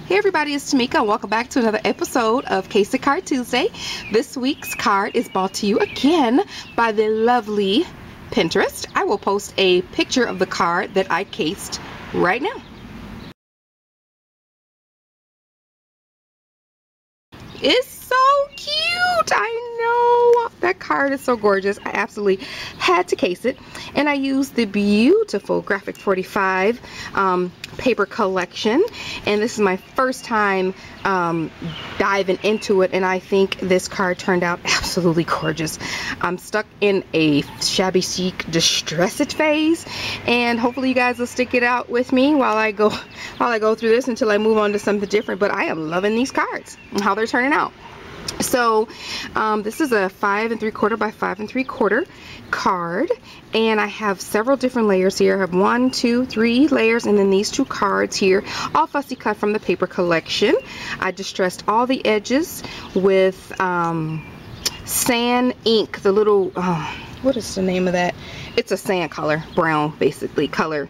Hey everybody, it's Tamika and welcome back to another episode of C.A.S.E Card Tuesday. This week's card is brought to you again by the lovely Pinterest. I will post a picture of the card that I cased right now. It's so cute! I know! That card is so gorgeous. I absolutely had to case it. And I used the beautiful Graphic 45 paper collection. And this is my first time diving into it. And I think this card turned out absolutely gorgeous. I'm stuck in a shabby chic distress it phase. And hopefully you guys will stick it out with me while I go through this until I move on to something different. But I am loving these cards and how they're turning out. So this is a 5 3/4 by 5 3/4 card, and I have several different layers here. I have 1, 2, 3 layers, and then these 2 cards here, all fussy cut from the paper collection. I distressed all the edges with sand ink, the little what is the name of that? It's a sand color, brown basically color,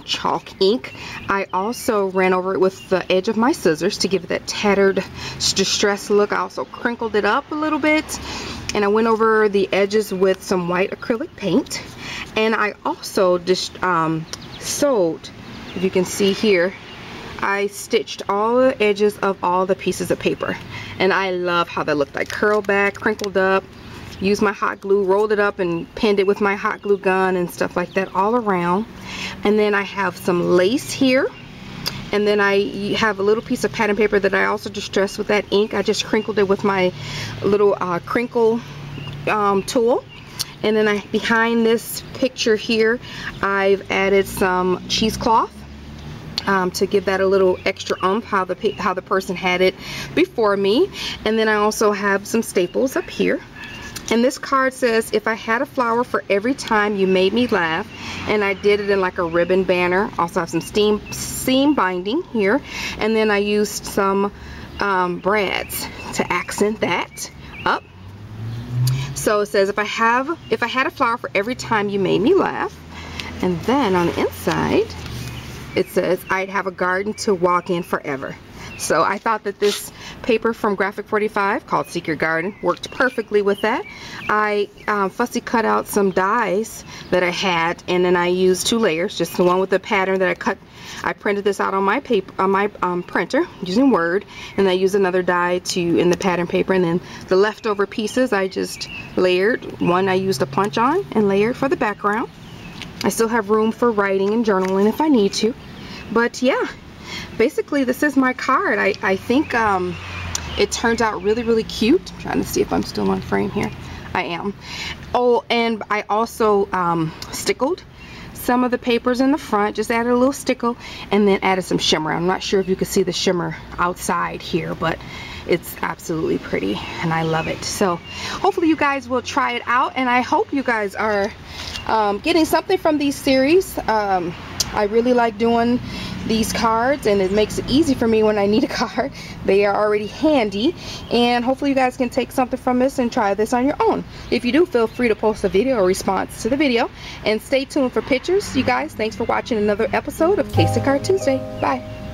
chalk ink. I also ran over it with the edge of my scissors to give it that tattered distressed look. I also crinkled it up a little bit, and I went over the edges with some white acrylic paint. And I also just sewed, if you can see here, I stitched all the edges of all the pieces of paper, and I love how that looked. I curled back, crinkled up, used my hot glue, rolled it up and pinned it with my hot glue gun and stuff like that all around. And then I have some lace here, and then I have a little piece of pattern paper that I also distressed with that ink. I just crinkled it with my little crinkle tool. And then behind this picture here, I've added some cheesecloth to give that a little extra how the person had it before me. And then I also have some staples up here. And this card says, if I had a flower for every time you made me laugh. And I did it in like a ribbon banner. Also have some seam binding here. And then I used some brads to accent that up. So it says, if I had a flower for every time you made me laugh. And then on the inside, it says, I'd have a garden to walk in forever. So I thought that this paper from Graphic 45 called Secret Garden worked perfectly with that. I fussy cut out some dies that I had, and then I used 2 layers, just the one with the pattern that I cut. I printed this out on my paper, on my printer using Word, and I used another die in the pattern paper, and then the leftover pieces I just layered. One I used a punch on and layered for the background. I still have room for writing and journaling if I need to, but yeah. Basically, this is my card. I think it turned out really cute. I'm trying to see if I'm still on frame here. I am. Oh, and I also stickled some of the papers in the front. Just added a little stickle and then added some shimmer. I'm not sure if you can see the shimmer outside here, but it's absolutely pretty and I love it. So hopefully you guys will try it out, and I hope you guys are getting something from these series. I really like doing these cards, and it makes it easy for me when I need a card. They are already handy, and hopefully you guys can take something from this and try this on your own. If you do, feel free to post a video or response to the video, and stay tuned for pictures. You guys, thanks for watching another episode of C.A.S.E Card Tuesday. Bye.